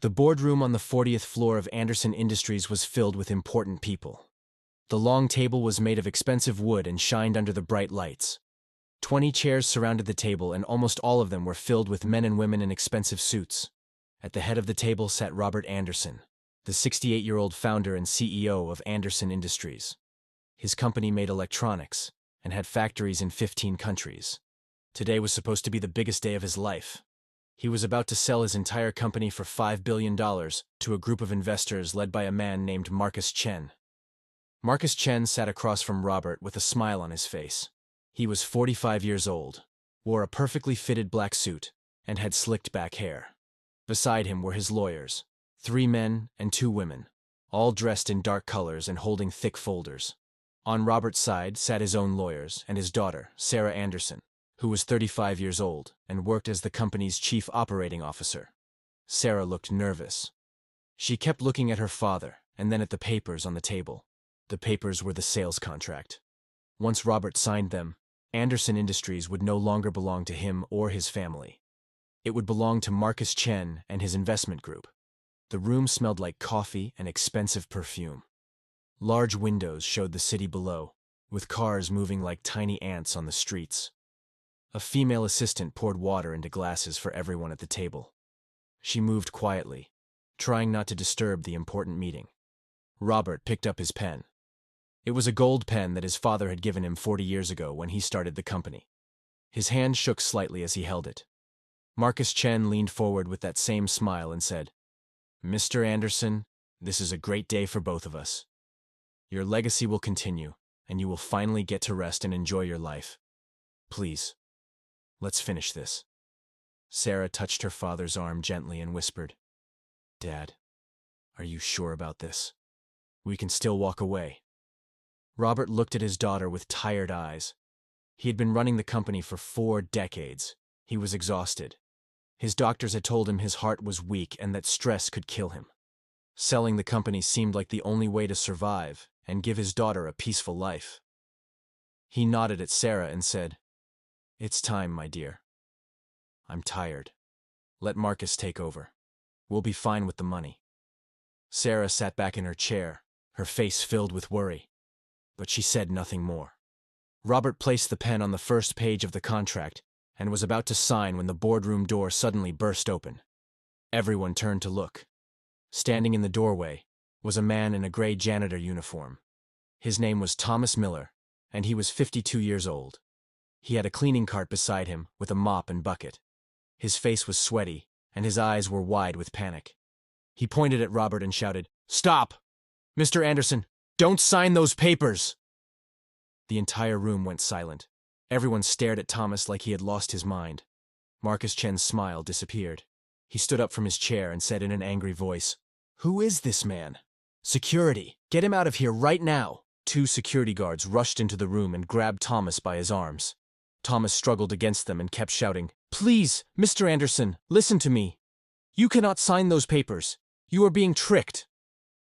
The boardroom on the 40th floor of Anderson Industries was filled with important people. The long table was made of expensive wood and shined under the bright lights. 20 chairs surrounded the table, and almost all of them were filled with men and women in expensive suits. At the head of the table sat Robert Anderson, the 68-year-old founder and CEO of Anderson Industries. His company made electronics and had factories in 15 countries. Today was supposed to be the biggest day of his life. He was about to sell his entire company for $5 billion to a group of investors led by a man named Marcus Chen. Marcus Chen sat across from Robert with a smile on his face. He was 45 years old, wore a perfectly fitted black suit, and had slicked back hair. Beside him were his lawyers, 3 men and 2 women, all dressed in dark colors and holding thick folders. On Robert's side sat his own lawyers and his daughter, Sarah Anderson, who was 35 years old and worked as the company's chief operating officer. Sarah looked nervous. She kept looking at her father and then at the papers on the table. The papers were the sales contract. Once Robert signed them, Anderson Industries would no longer belong to him or his family. It would belong to Marcus Chen and his investment group. The room smelled like coffee and expensive perfume. Large windows showed the city below, with cars moving like tiny ants on the streets. A female assistant poured water into glasses for everyone at the table. She moved quietly, trying not to disturb the important meeting. Robert picked up his pen. It was a gold pen that his father had given him 40 years ago when he started the company. His hand shook slightly as he held it. Marcus Chen leaned forward with that same smile and said, "Mr. Anderson, this is a great day for both of us. Your legacy will continue, and you will finally get to rest and enjoy your life. Please, let's finish this." Sarah touched her father's arm gently and whispered, "Dad, are you sure about this? We can still walk away." Robert looked at his daughter with tired eyes. He had been running the company for 4 decades. He was exhausted. His doctors had told him his heart was weak and that stress could kill him. Selling the company seemed like the only way to survive and give his daughter a peaceful life. He nodded at Sarah and said, "It's time, my dear. I'm tired. Let Marcus take over. We'll be fine with the money." Sarah sat back in her chair, her face filled with worry, but she said nothing more. Robert placed the pen on the first page of the contract and was about to sign when the boardroom door suddenly burst open. Everyone turned to look. Standing in the doorway was a man in a gray janitor uniform. His name was Thomas Miller, and he was 52 years old. He had a cleaning cart beside him with a mop and bucket. His face was sweaty, and his eyes were wide with panic. He pointed at Robert and shouted, "Stop! Mr. Anderson, don't sign those papers!" The entire room went silent. Everyone stared at Thomas like he had lost his mind. Marcus Chen's smile disappeared. He stood up from his chair and said in an angry voice, "Who is this man? Security, get him out of here right now!" 2 security guards rushed into the room and grabbed Thomas by his arms. Thomas struggled against them and kept shouting, "Please, Mr. Anderson, listen to me. You cannot sign those papers. You are being tricked."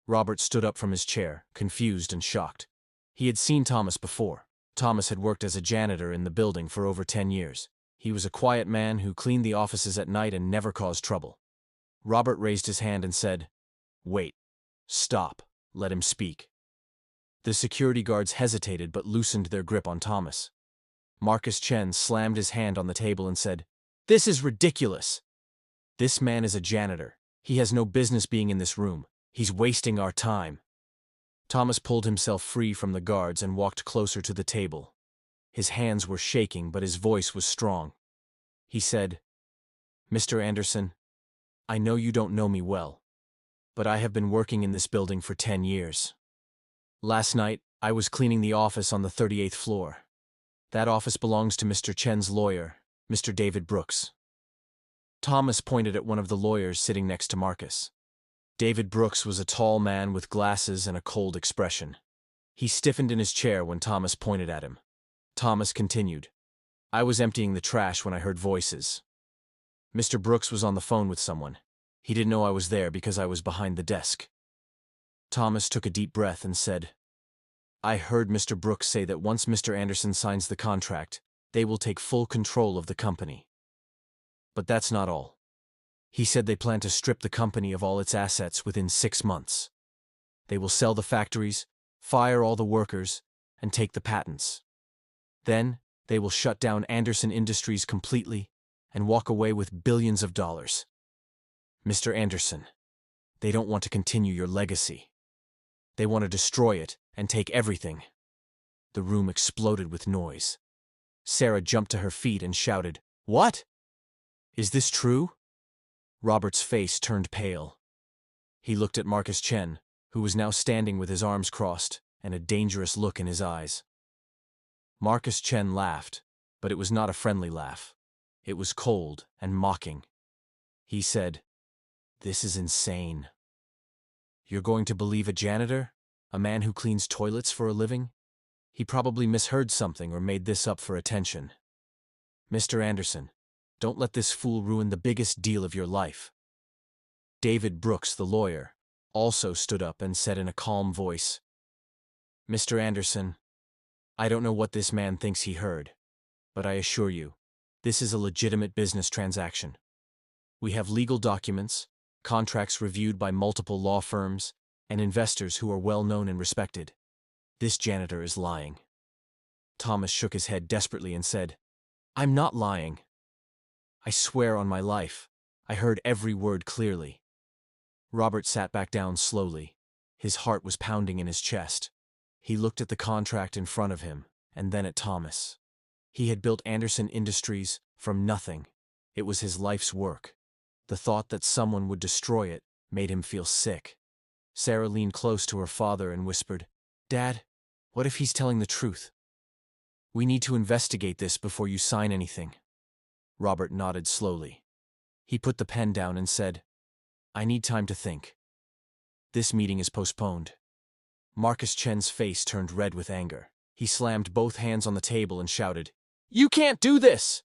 Robert stood up from his chair, confused and shocked. He had seen Thomas before. Thomas had worked as a janitor in the building for over 10 years. He was a quiet man who cleaned the offices at night and never caused trouble. Robert raised his hand and said, "Wait. Stop. Let him speak." The security guards hesitated but loosened their grip on Thomas. Marcus Chen slammed his hand on the table and said, "This is ridiculous. This man is a janitor. He has no business being in this room. He's wasting our time." Thomas pulled himself free from the guards and walked closer to the table. His hands were shaking, but his voice was strong. He said, "Mr. Anderson, I know you don't know me well, but I have been working in this building for 10 years. Last night, I was cleaning the office on the 38th floor. That office belongs to Mr. Chen's lawyer, Mr. David Brooks." Thomas pointed at one of the lawyers sitting next to Marcus. David Brooks was a tall man with glasses and a cold expression. He stiffened in his chair when Thomas pointed at him. Thomas continued, "I was emptying the trash when I heard voices. Mr. Brooks was on the phone with someone. He didn't know I was there because I was behind the desk." Thomas took a deep breath and said, "I heard Mr. Brooks say that once Mr. Anderson signs the contract, they will take full control of the company. But that's not all. He said they plan to strip the company of all its assets within 6 months. They will sell the factories, fire all the workers, and take the patents. Then, they will shut down Anderson Industries completely and walk away with billions of dollars. Mr. Anderson, they don't want to continue your legacy. They want to destroy it and take everything. The room exploded with noise. Sarah jumped to her feet and shouted, "What? Is this true?" Robert's face turned pale. He looked at Marcus Chen, who was now standing with his arms crossed and a dangerous look in his eyes. Marcus Chen laughed, but it was not a friendly laugh. It was cold and mocking. He said, "This is insane. You're going to believe a janitor? A man who cleans toilets for a living? He probably misheard something or made this up for attention. Mr. Anderson, don't let this fool ruin the biggest deal of your life." David Brooks, the lawyer, also stood up and said in a calm voice, "Mr. Anderson, I don't know what this man thinks he heard, but I assure you, this is a legitimate business transaction. We have legal documents, contracts reviewed by multiple law firms, and investors who are well known and respected. This janitor is lying." Thomas shook his head desperately and said, "I'm not lying. I swear on my life, I heard every word clearly." Robert sat back down slowly. His heart was pounding in his chest. He looked at the contract in front of him, and then at Thomas. He had built Anderson Industries from nothing. It was his life's work. The thought that someone would destroy it made him feel sick. Sarah leaned close to her father and whispered, "Dad, what if he's telling the truth? We need to investigate this before you sign anything." Robert nodded slowly. He put the pen down and said, "I need time to think. This meeting is postponed." Marcus Chen's face turned red with anger. He slammed both hands on the table and shouted, "You can't do this!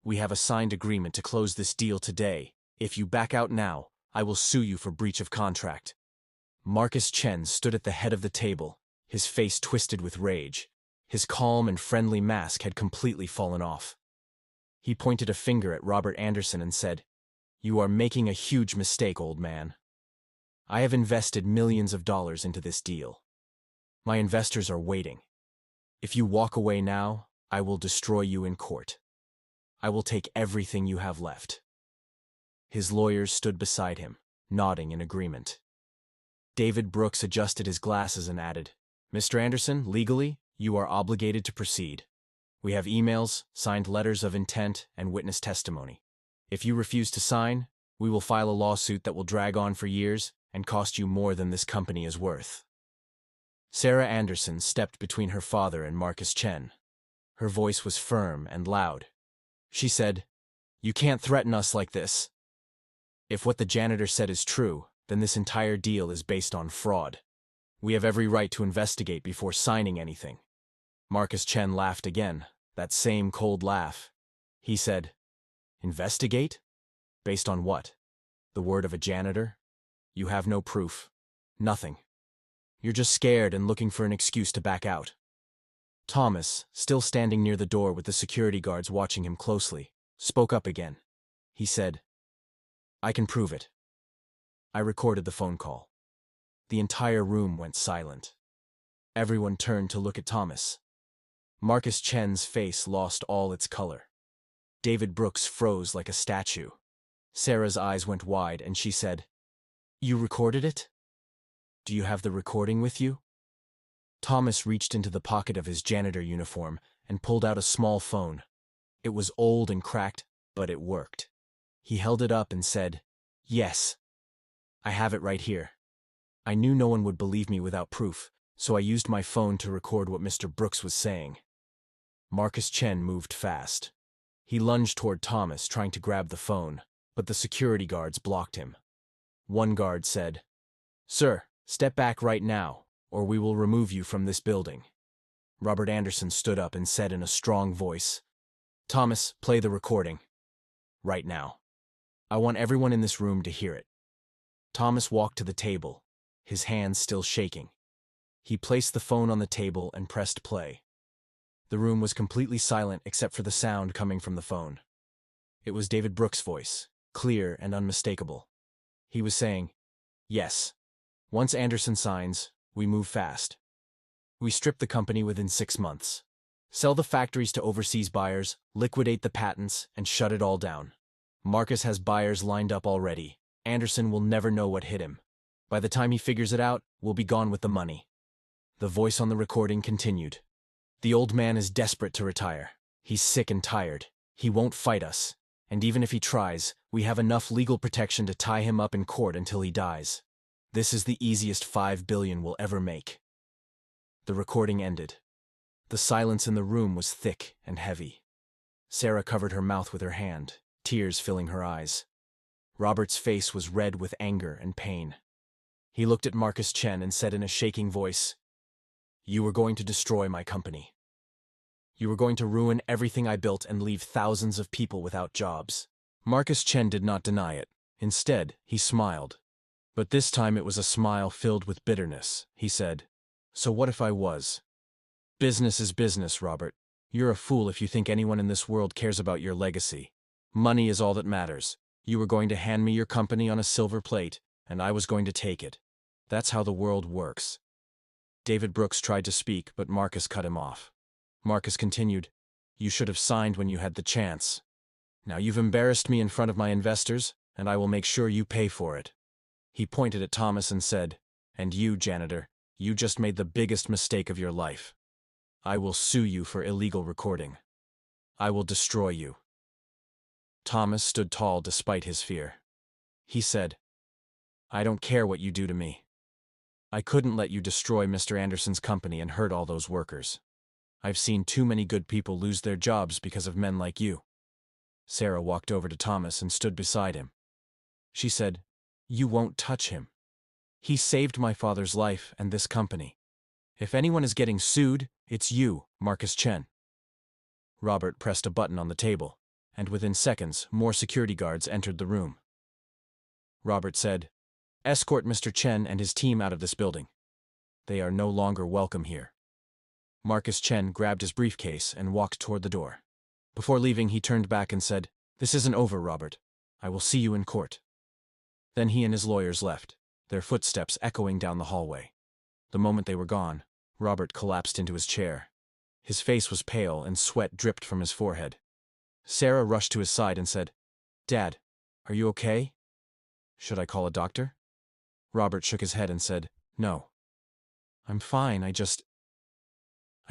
We have a signed agreement to close this deal today. If you back out now, I will sue you for breach of contract." Marcus Chen stood at the head of the table, his face twisted with rage. His calm and friendly mask had completely fallen off. He pointed a finger at Robert Anderson and said, "You are making a huge mistake, old man. I have invested millions of dollars into this deal. My investors are waiting. If you walk away now, I will destroy you in court. I will take everything you have left." His lawyers stood beside him, nodding in agreement. David Brooks adjusted his glasses and added, "Mr. Anderson, legally, you are obligated to proceed. We have emails, signed letters of intent, and witness testimony. If you refuse to sign, we will file a lawsuit that will drag on for years and cost you more than this company is worth." Sarah Anderson stepped between her father and Marcus Chen. Her voice was firm and loud. She said, "You can't threaten us like this. If what the janitor said is true, then this entire deal is based on fraud. We have every right to investigate before signing anything." Marcus Chen laughed again, that same cold laugh. He said, "Investigate? Based on what? The word of a janitor? You have no proof. Nothing. You're just scared and looking for an excuse to back out." Thomas, still standing near the door with the security guards watching him closely, spoke up again. He said, "I can prove it. I recorded the phone call." The entire room went silent. Everyone turned to look at Thomas. Marcus Chen's face lost all its color. David Brooks froze like a statue. Sarah's eyes went wide and she said, "You recorded it? Do you have the recording with you?" Thomas reached into the pocket of his janitor uniform and pulled out a small phone. It was old and cracked, but it worked. He held it up and said, "Yes. I have it right here. I knew no one would believe me without proof, so I used my phone to record what Mr. Brooks was saying." Marcus Chen moved fast. He lunged toward Thomas, trying to grab the phone, but the security guards blocked him. One guard said, "Sir, step back right now, or we will remove you from this building." Robert Anderson stood up and said in a strong voice, "Thomas, play the recording. Right now. I want everyone in this room to hear it." Thomas walked to the table, his hands still shaking. He placed the phone on the table and pressed play. The room was completely silent except for the sound coming from the phone. It was David Brooks' voice. clear and unmistakable. He was saying, yes, once Anderson signs, we move fast. We strip the company within 6 months. Sell the factories to overseas buyers, liquidate the patents, and shut it all down. Marcus has buyers lined up already. Anderson will never know what hit him. By the time he figures it out, we'll be gone with the money. The voice on the recording continued. The old man is desperate to retire. He's sick and tired. He won't fight us. And even if he tries, we have enough legal protection to tie him up in court until he dies. This is the easiest $5 billion we'll ever make. The recording ended. The silence in the room was thick and heavy. Sarah covered her mouth with her hand, tears filling her eyes. Robert's face was red with anger and pain. He looked at Marcus Chen and said in a shaking voice, "You were going to destroy my company. You were going to ruin everything I built and leave thousands of people without jobs." Marcus Chen did not deny it. Instead, he smiled. But this time it was a smile filled with bitterness. He said, "So what if I was? Business is business, Robert. You're a fool if you think anyone in this world cares about your legacy. Money is all that matters. You were going to hand me your company on a silver plate, and I was going to take it. That's how the world works." David Brooks tried to speak, but Marcus cut him off. Marcus continued, "You should have signed when you had the chance. Now you've embarrassed me in front of my investors, and I will make sure you pay for it." He pointed at Thomas and said, "And you, Janitor, you just made the biggest mistake of your life. I will sue you for illegal recording. I will destroy you." Thomas stood tall despite his fear. He said, "I don't care what you do to me. I couldn't let you destroy Mr. Anderson's company and hurt all those workers. I've seen too many good people lose their jobs because of men like you." Sarah walked over to Thomas and stood beside him. She said, "You won't touch him. He saved my father's life and this company. If anyone is getting sued, it's you, Marcus Chen." Robert pressed a button on the table, and within seconds, more security guards entered the room. Robert said, "Escort Mr. Chen and his team out of this building. They are no longer welcome here." Marcus Chen grabbed his briefcase and walked toward the door. Before leaving, he turned back and said, "This isn't over, Robert. I will see you in court." Then he and his lawyers left, their footsteps echoing down the hallway. The moment they were gone, Robert collapsed into his chair. His face was pale and sweat dripped from his forehead. Sarah rushed to his side and said, "Dad, are you okay? Should I call a doctor?" Robert shook his head and said, "No. I'm fine, I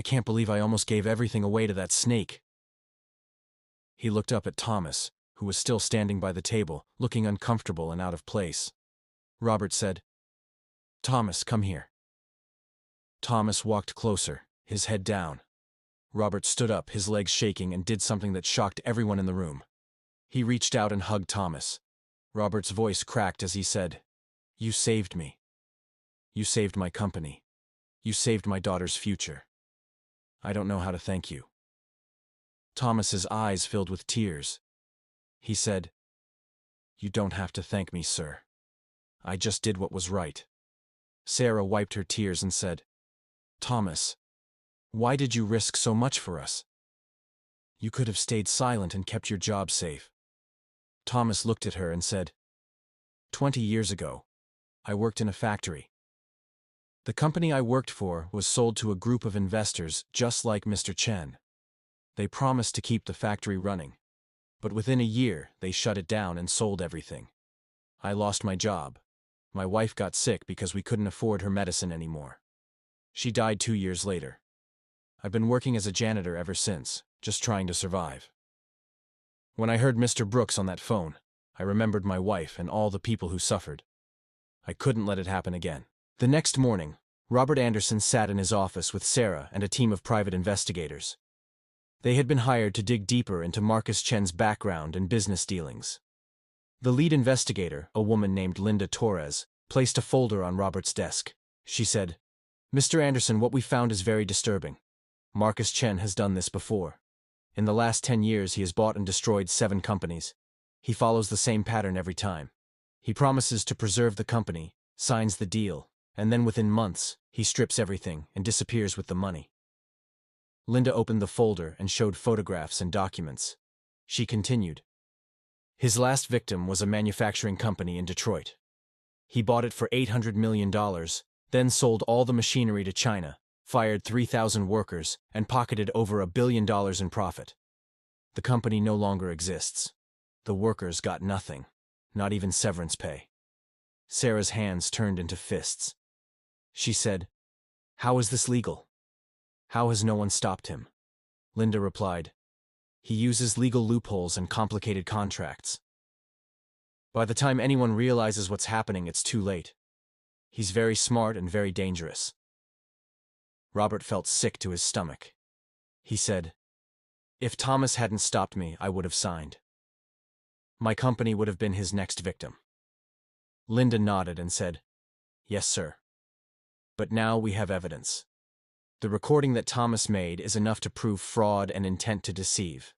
can't believe I almost gave everything away to that snake." He looked up at Thomas, who was still standing by the table, looking uncomfortable and out of place. Robert said, "Thomas, come here." Thomas walked closer, his head down. Robert stood up, his legs shaking, and did something that shocked everyone in the room. He reached out and hugged Thomas. Robert's voice cracked as he said, "You saved me. You saved my company. You saved my daughter's future. I don't know how to thank you." Thomas's eyes filled with tears. He said, "You don't have to thank me, sir. I just did what was right." Sarah wiped her tears and said, "Thomas, why did you risk so much for us? You could have stayed silent and kept your job safe." Thomas looked at her and said, 20 years ago, I worked in a factory. The company I worked for was sold to a group of investors just like Mr. Chen. They promised to keep the factory running, but within a year they shut it down and sold everything. I lost my job. My wife got sick because we couldn't afford her medicine anymore. She died 2 years later. I've been working as a janitor ever since, just trying to survive. When I heard Mr. Brooks on that phone, I remembered my wife and all the people who suffered. I couldn't let it happen again. The next morning, Robert Anderson sat in his office with Sarah and a team of private investigators. They had been hired to dig deeper into Marcus Chen's background and business dealings. The lead investigator, a woman named Linda Torres, placed a folder on Robert's desk. She said, "Mr. Anderson, what we found is very disturbing. Marcus Chen has done this before. In the last 10 years, he has bought and destroyed 7 companies. He follows the same pattern every time. He promises to preserve the company, signs the deal, and then within months, he strips everything and disappears with the money." Linda opened the folder and showed photographs and documents. She continued, His last victim was a manufacturing company in Detroit. He bought it for $800 million, then sold all the machinery to China, fired 3,000 workers, and pocketed over $1 billion in profit. The company no longer exists. The workers got nothing, not even severance pay. Sarah's hands turned into fists. She said, "How is this legal? How has no one stopped him?" Linda replied, "He uses legal loopholes and complicated contracts. By the time anyone realizes what's happening, it's too late. He's very smart and very dangerous." Robert felt sick to his stomach. He said, "If Thomas hadn't stopped me, I would have signed. My company would have been his next victim." Linda nodded and said, "Yes, sir. But now we have evidence. The recording that Thomas made is enough to prove fraud and intent to deceive.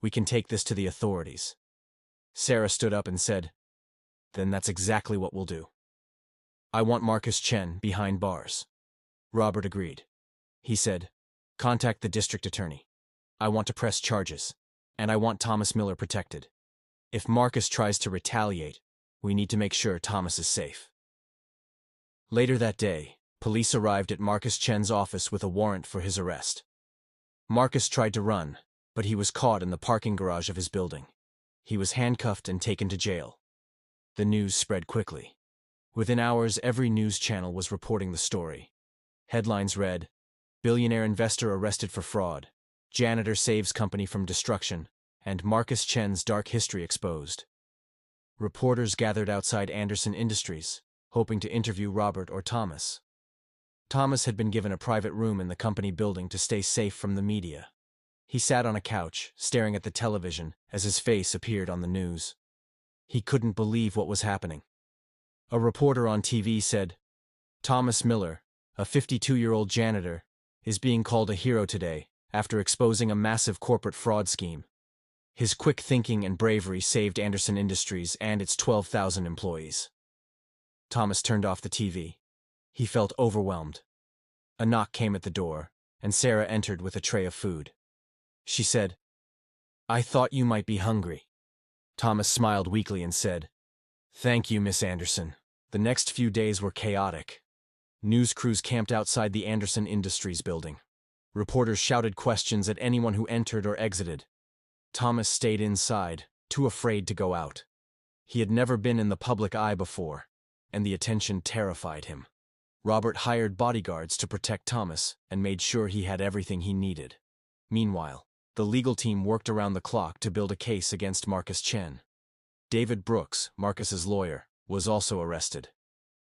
We can take this to the authorities." Sarah stood up and said, "Then that's exactly what we'll do. I want Marcus Chen behind bars." Robert agreed. He said, "Contact the district attorney. I want to press charges, and I want Thomas Miller protected. If Marcus tries to retaliate, we need to make sure Thomas is safe." Later that day, police arrived at Marcus Chen's office with a warrant for his arrest. Marcus tried to run, but he was caught in the parking garage of his building. He was handcuffed and taken to jail. The news spread quickly. Within hours, every news channel was reporting the story. Headlines read, "Billionaire investor arrested for fraud," "Janitor saves company from destruction," and "Marcus Chen's dark history exposed." Reporters gathered outside Anderson Industries, hoping to interview Robert or Thomas. Thomas had been given a private room in the company building to stay safe from the media. He sat on a couch, staring at the television as his face appeared on the news. He couldn't believe what was happening. A reporter on TV said, "Thomas Miller, a 52-year-old janitor, is being called a hero today after exposing a massive corporate fraud scheme. His quick thinking and bravery saved Anderson Industries and its 12,000 employees." Thomas turned off the TV. He felt overwhelmed. A knock came at the door, and Sarah entered with a tray of food. She said, "I thought you might be hungry." Thomas smiled weakly and said, "Thank you, Miss Anderson." The next few days were chaotic. News crews camped outside the Anderson Industries building. Reporters shouted questions at anyone who entered or exited. Thomas stayed inside, too afraid to go out. He had never been in the public eye before, and the attention terrified him. Robert hired bodyguards to protect Thomas and made sure he had everything he needed. Meanwhile, the legal team worked around the clock to build a case against Marcus Chen. David Brooks, Marcus's lawyer, was also arrested.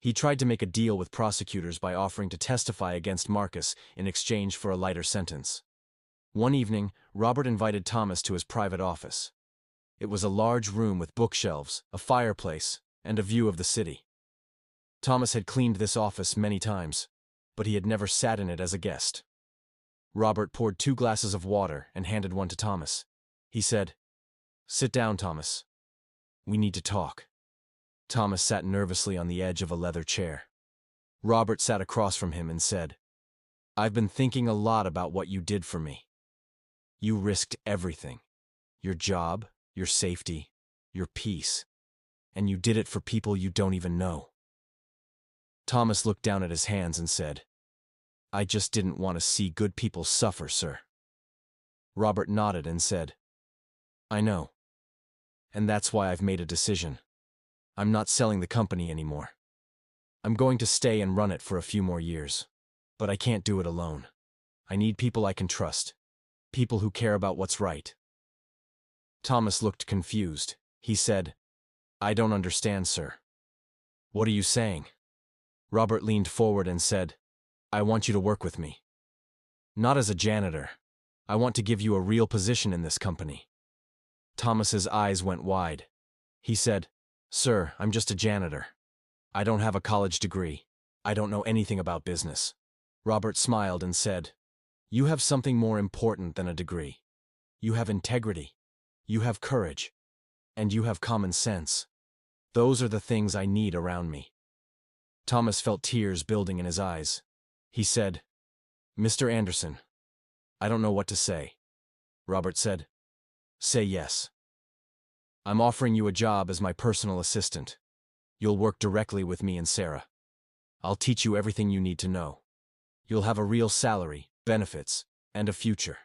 He tried to make a deal with prosecutors by offering to testify against Marcus in exchange for a lighter sentence. One evening, Robert invited Thomas to his private office. It was a large room with bookshelves, a fireplace, and a view of the city. Thomas had cleaned this office many times, but he had never sat in it as a guest. Robert poured 2 glasses of water and handed one to Thomas. He said, "Sit down, Thomas. We need to talk." Thomas sat nervously on the edge of a leather chair. Robert sat across from him and said, "I've been thinking a lot about what you did for me. You risked everything. Your job, your safety, your peace. And you did it for people you don't even know." Thomas looked down at his hands and said, "I just didn't want to see good people suffer, sir." Robert nodded and said, "I know. And that's why I've made a decision. I'm not selling the company anymore. I'm going to stay and run it for a few more years. But I can't do it alone. I need people I can trust. People who care about what's right." Thomas looked confused. He said, "I don't understand, sir. What are you saying?" Robert leaned forward and said, "I want you to work with me. Not as a janitor. I want to give you a real position in this company." Thomas's eyes went wide. He said, "Sir, I'm just a janitor. I don't have a college degree. I don't know anything about business." Robert smiled and said, "You have something more important than a degree. You have integrity. You have courage. And you have common sense. Those are the things I need around me." Thomas felt tears building in his eyes. He said, "Mr. Anderson, I don't know what to say." Robert said, "Say yes." I'm offering you a job as my personal assistant. You'll work directly with me and Sarah. I'll teach you everything you need to know. You'll have a real salary, benefits, and a future."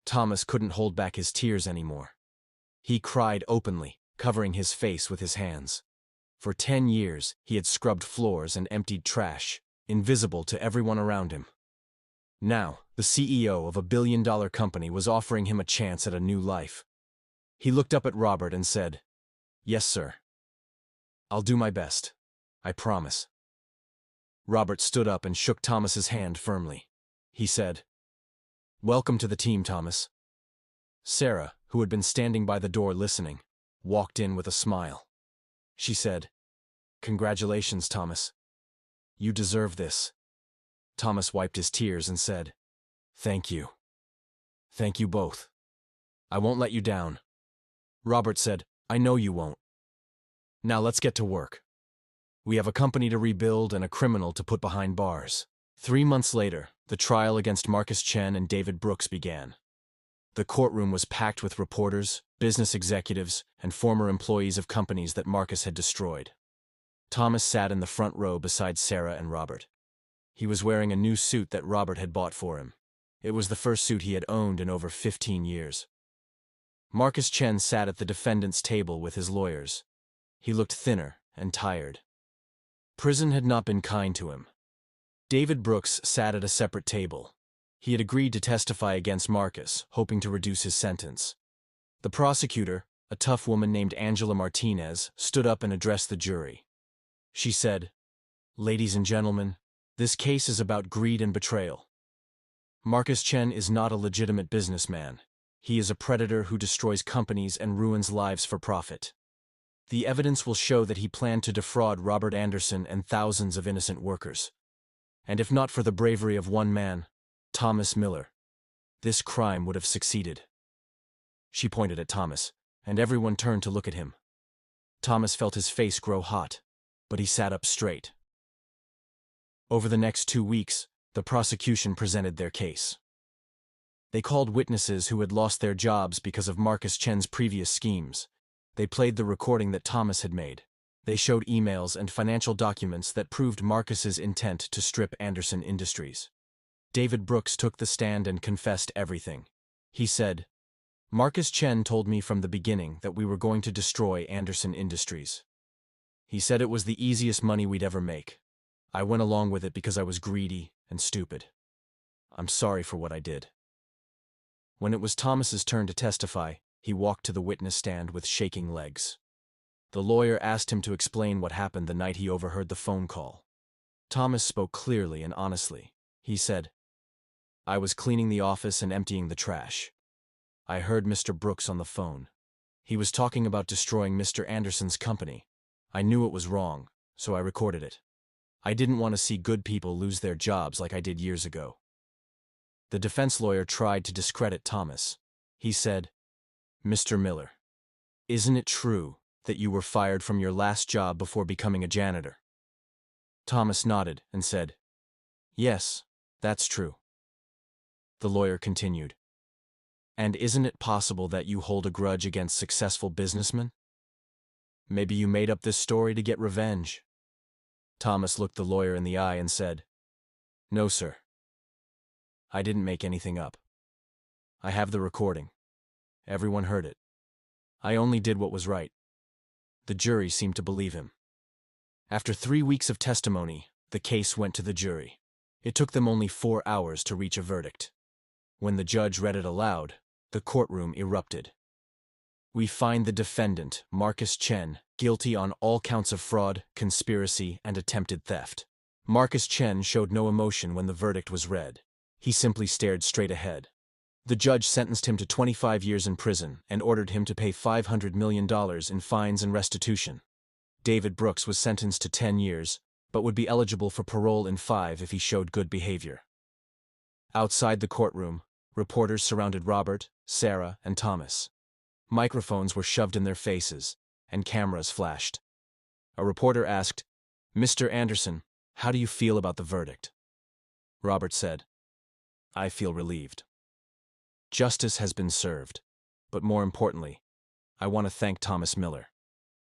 Thomas couldn't hold back his tears anymore. He cried openly, covering his face with his hands. For 10 years, he had scrubbed floors and emptied trash, invisible to everyone around him. Now, the CEO of a billion-dollar company was offering him a chance at a new life. He looked up at Robert and said, "Yes, sir. I'll do my best. I promise." Robert stood up and shook Thomas's hand firmly. He said, "Welcome to the team, Thomas." Sarah, who had been standing by the door listening, walked in with a smile. She said, "Congratulations, Thomas. You deserve this." Thomas wiped his tears and said, "Thank you. Thank you both. I won't let you down." Robert said, "I know you won't. Now let's get to work. We have a company to rebuild and a criminal to put behind bars." 3 months later, the trial against Marcus Chen and David Brooks began. The courtroom was packed with reporters, business executives, and former employees of companies that Marcus had destroyed. Thomas sat in the front row beside Sarah and Robert. He was wearing a new suit that Robert had bought for him. It was the first suit he had owned in over 15 years. Marcus Chen sat at the defendant's table with his lawyers. He looked thinner and tired. Prison had not been kind to him. David Brooks sat at a separate table. He had agreed to testify against Marcus, hoping to reduce his sentence. The prosecutor, a tough woman named Angela Martinez, stood up and addressed the jury. She said, "Ladies and gentlemen, this case is about greed and betrayal. Marcus Chen is not a legitimate businessman. He is a predator who destroys companies and ruins lives for profit. The evidence will show that he planned to defraud Robert Anderson and thousands of innocent workers. And if not for the bravery of one man, Thomas Miller, this crime would have succeeded." She pointed at Thomas, and everyone turned to look at him. Thomas felt his face grow hot, but he sat up straight. Over the next 2 weeks, the prosecution presented their case. They called witnesses who had lost their jobs because of Marcus Chen's previous schemes. They played the recording that Thomas had made. They showed emails and financial documents that proved Marcus's intent to strip Anderson Industries. David Brooks took the stand and confessed everything. He said, "Marcus Chen told me from the beginning that we were going to destroy Anderson Industries. He said it was the easiest money we'd ever make. I went along with it because I was greedy and stupid. I'm sorry for what I did." When it was Thomas's turn to testify, he walked to the witness stand with shaking legs. The lawyer asked him to explain what happened the night he overheard the phone call. Thomas spoke clearly and honestly. He said, "I was cleaning the office and emptying the trash. I heard Mr. Brooks on the phone. He was talking about destroying Mr. Anderson's company. I knew it was wrong, so I recorded it. I didn't want to see good people lose their jobs like I did years ago." The defense lawyer tried to discredit Thomas. He said, "Mr. Miller, isn't it true that you were fired from your last job before becoming a janitor?" Thomas nodded and said, "Yes, that's true." The lawyer continued, "And isn't it possible that you hold a grudge against successful businessmen? Maybe you made up this story to get revenge." Thomas looked the lawyer in the eye and said, "No, sir. I didn't make anything up. I have the recording. Everyone heard it. I only did what was right." The jury seemed to believe him. After 3 weeks of testimony, the case went to the jury. It took them only 4 hours to reach a verdict. When the judge read it aloud, the courtroom erupted. "We find the defendant, Marcus Chen, guilty on all counts of fraud, conspiracy, and attempted theft." Marcus Chen showed no emotion when the verdict was read. He simply stared straight ahead. The judge sentenced him to 25 years in prison and ordered him to pay $500 million in fines and restitution. David Brooks was sentenced to 10 years, but would be eligible for parole in 5 if he showed good behavior. Outside the courtroom, reporters surrounded Robert, Sarah, and Thomas. Microphones were shoved in their faces, and cameras flashed. A reporter asked, "Mr. Anderson, how do you feel about the verdict?" Robert said, "I feel relieved. Justice has been served, but more importantly, I want to thank Thomas Miller.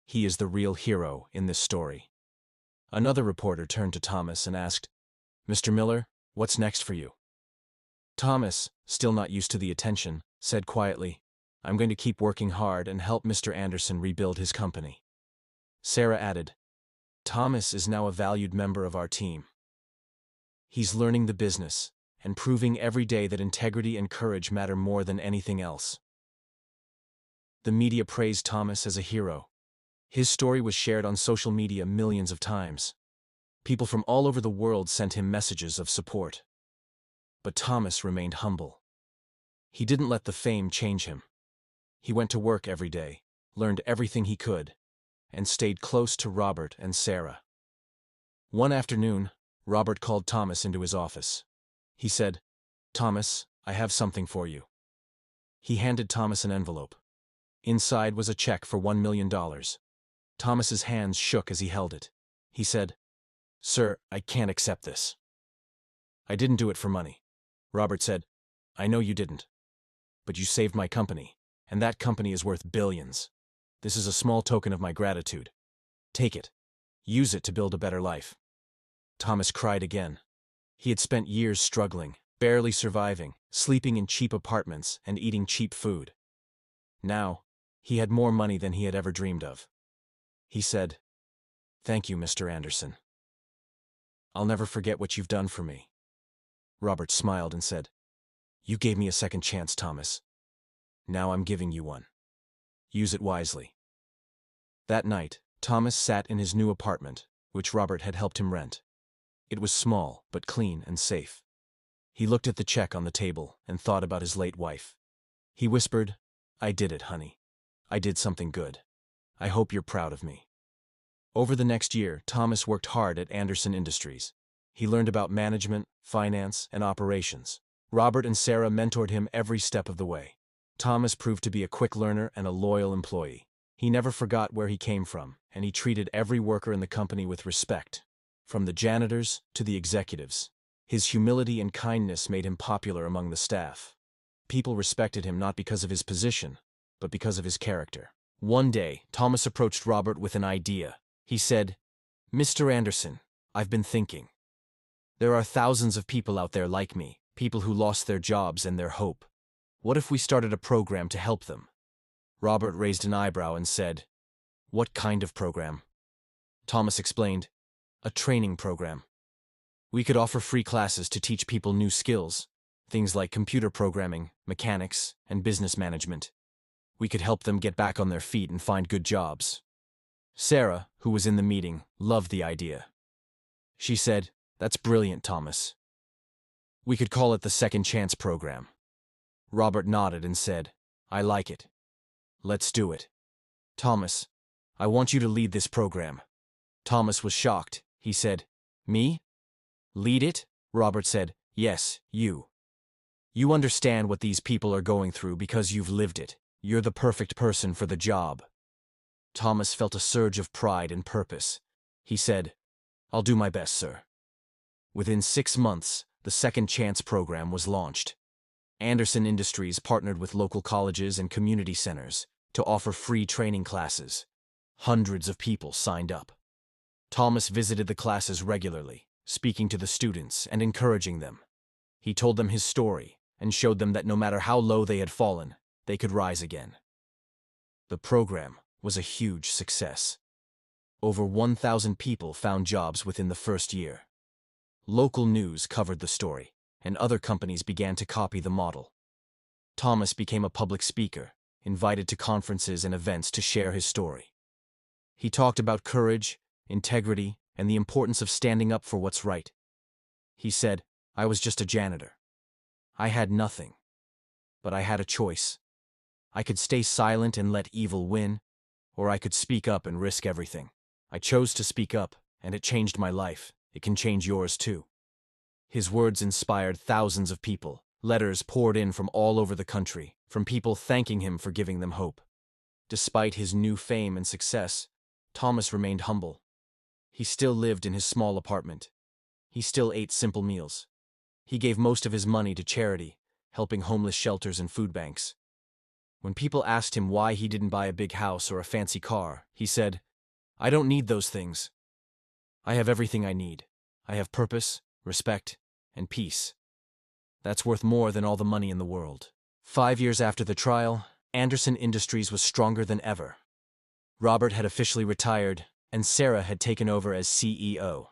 He is the real hero in this story." Another reporter turned to Thomas and asked, "Mr. Miller, what's next for you?" Thomas, still not used to the attention, said quietly, "I'm going to keep working hard and help Mr. Anderson rebuild his company." Sarah added, "Thomas is now a valued member of our team. He's learning the business and proving every day that integrity and courage matter more than anything else." The media praised Thomas as a hero. His story was shared on social media millions of times. People from all over the world sent him messages of support. But Thomas remained humble. He didn't let the fame change him. He went to work every day, learned everything he could, and stayed close to Robert and Sarah. One afternoon, Robert called Thomas into his office. He said, "Thomas, I have something for you." He handed Thomas an envelope. Inside was a check for $1 million. Thomas's hands shook as he held it. He said, "Sir, I can't accept this." "I didn't do it for money." Robert said, "I know you didn't. But you saved my company, and that company is worth billions. This is a small token of my gratitude. Take it. Use it to build a better life." Thomas cried again. He had spent years struggling, barely surviving, sleeping in cheap apartments and eating cheap food. Now, he had more money than he had ever dreamed of. He said, "Thank you, Mr. Anderson. I'll never forget what you've done for me." Robert smiled and said, "You gave me a second chance, Thomas. Now I'm giving you one. Use it wisely." That night, Thomas sat in his new apartment, which Robert had helped him rent. It was small, but clean and safe. He looked at the check on the table and thought about his late wife. He whispered, "I did it, honey. I did something good. I hope you're proud of me." Over the next year, Thomas worked hard at Anderson Industries. He learned about management, finance, and operations. Robert and Sarah mentored him every step of the way. Thomas proved to be a quick learner and a loyal employee. He never forgot where he came from, and he treated every worker in the company with respect, from the janitors to the executives. His humility and kindness made him popular among the staff. People respected him not because of his position, but because of his character. One day, Thomas approached Robert with an idea. He said, "Mr. Anderson, I've been thinking. There are thousands of people out there like me, people who lost their jobs and their hope. What if we started a program to help them?" Robert raised an eyebrow and said, "What kind of program?" Thomas explained, "A training program. We could offer free classes to teach people new skills, things like computer programming, mechanics, and business management. We could help them get back on their feet and find good jobs." Sarah, who was in the meeting, loved the idea. She said, "That's brilliant, Thomas. We could call it the Second Chance Program." Robert nodded and said, "I like it. Let's do it. Thomas, I want you to lead this program." Thomas was shocked. He said, "Me? Lead it?" Robert said, "Yes, you. You understand what these people are going through because you've lived it. You're the perfect person for the job." Thomas felt a surge of pride and purpose. He said, "I'll do my best, sir." Within 6 months, the Second Chance Program was launched. Anderson Industries partnered with local colleges and community centers to offer free training classes. Hundreds of people signed up. Thomas visited the classes regularly, speaking to the students and encouraging them. He told them his story and showed them that no matter how low they had fallen, they could rise again. The program was a huge success. Over 1,000 people found jobs within the first year. Local news covered the story, and other companies began to copy the model. Thomas became a public speaker, invited to conferences and events to share his story. He talked about courage, integrity, and the importance of standing up for what's right. He said, "I was just a janitor. I had nothing. But I had a choice. I could stay silent and let evil win, or I could speak up and risk everything. I chose to speak up, and it changed my life. It can change yours too." His words inspired thousands of people. Letters poured in from all over the country, from people thanking him for giving them hope. Despite his new fame and success, Thomas remained humble. He still lived in his small apartment. He still ate simple meals. He gave most of his money to charity, helping homeless shelters and food banks. When people asked him why he didn't buy a big house or a fancy car, he said, "I don't need those things. I have everything I need. I have purpose, respect, and peace. That's worth more than all the money in the world." 5 years after the trial, Anderson Industries was stronger than ever. Robert had officially retired, and Sarah had taken over as CEO.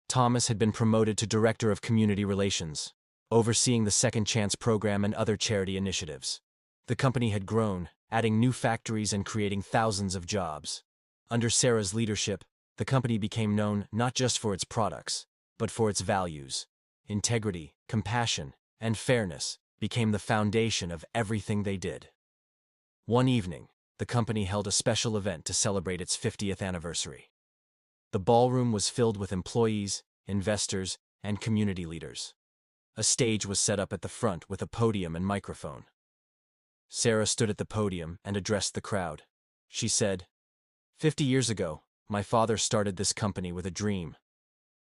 Thomas had been promoted to Director of Community Relations, overseeing the Second Chance program and other charity initiatives. The company had grown, adding new factories and creating thousands of jobs. Under Sarah's leadership, the company became known not just for its products, but for its values. Integrity, compassion, and fairness became the foundation of everything they did. One evening, the company held a special event to celebrate its 50th anniversary. The ballroom was filled with employees, investors, and community leaders. A stage was set up at the front with a podium and microphone. Sarah stood at the podium and addressed the crowd. She said, "50 years ago, my father started this company with a dream.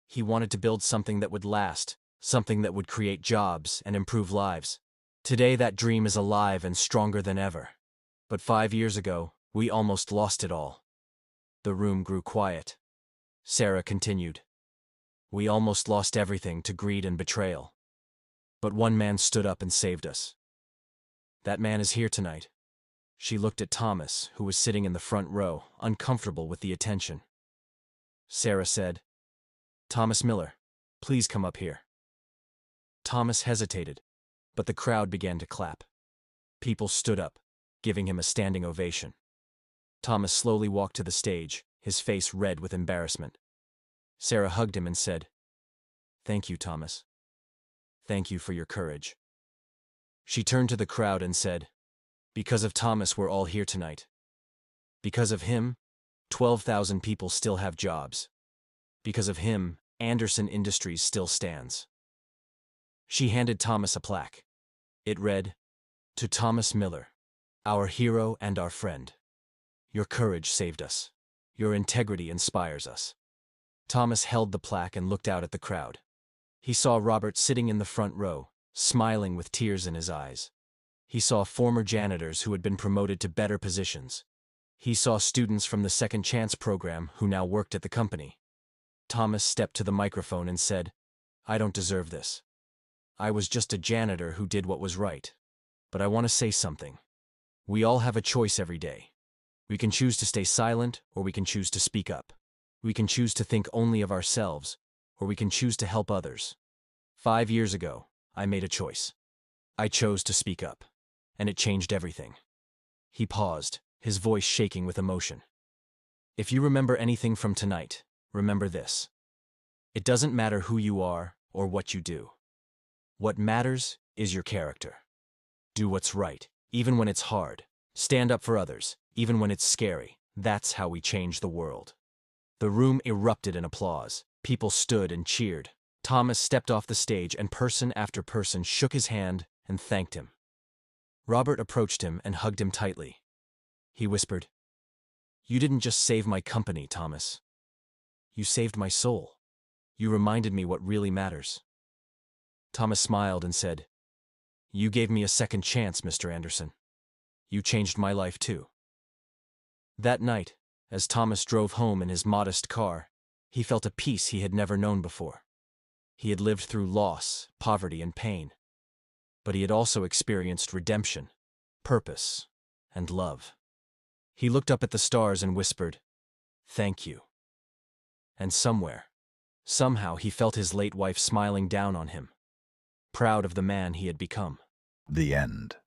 He wanted to build something that would last, something that would create jobs and improve lives. Today that dream is alive and stronger than ever. But 5 years ago, we almost lost it all." The room grew quiet. Sarah continued, "We almost lost everything to greed and betrayal. But one man stood up and saved us. That man is here tonight." She looked at Thomas, who was sitting in the front row, uncomfortable with the attention. Sarah said, "Thomas Miller, please come up here." Thomas hesitated, but the crowd began to clap. People stood up, giving him a standing ovation. Thomas slowly walked to the stage, his face red with embarrassment. Sarah hugged him and said, "Thank you, Thomas. Thank you for your courage." She turned to the crowd and said, "Because of Thomas, we're all here tonight. Because of him, 12,000 people still have jobs. Because of him, Anderson Industries still stands." She handed Thomas a plaque. It read, "To Thomas Miller, our hero and our friend. Your courage saved us. Your integrity inspires us." Thomas held the plaque and looked out at the crowd. He saw Robert sitting in the front row, smiling with tears in his eyes. He saw former janitors who had been promoted to better positions. He saw students from the Second Chance program who now worked at the company. Thomas stepped to the microphone and said, "I don't deserve this. I was just a janitor who did what was right. But I want to say something. We all have a choice every day. We can choose to stay silent, or we can choose to speak up. We can choose to think only of ourselves, or we can choose to help others. 5 years ago, I made a choice. I chose to speak up, and it changed everything." He paused, his voice shaking with emotion. "If you remember anything from tonight, remember this. It doesn't matter who you are or what you do. What matters is your character. Do what's right, even when it's hard. Stand up for others, even when it's scary. That's how we change the world." The room erupted in applause. People stood and cheered. Thomas stepped off the stage and person after person shook his hand and thanked him. Robert approached him and hugged him tightly. He whispered, "You didn't just save my company, Thomas. You saved my soul. You reminded me what really matters." Thomas smiled and said, "You gave me a second chance, Mr. Anderson. You changed my life too." That night, as Thomas drove home in his modest car, he felt a peace he had never known before. He had lived through loss, poverty, and pain. But he had also experienced redemption, purpose, and love. He looked up at the stars and whispered, "Thank you." And somehow he felt his late wife smiling down on him, proud of the man he had become. The end.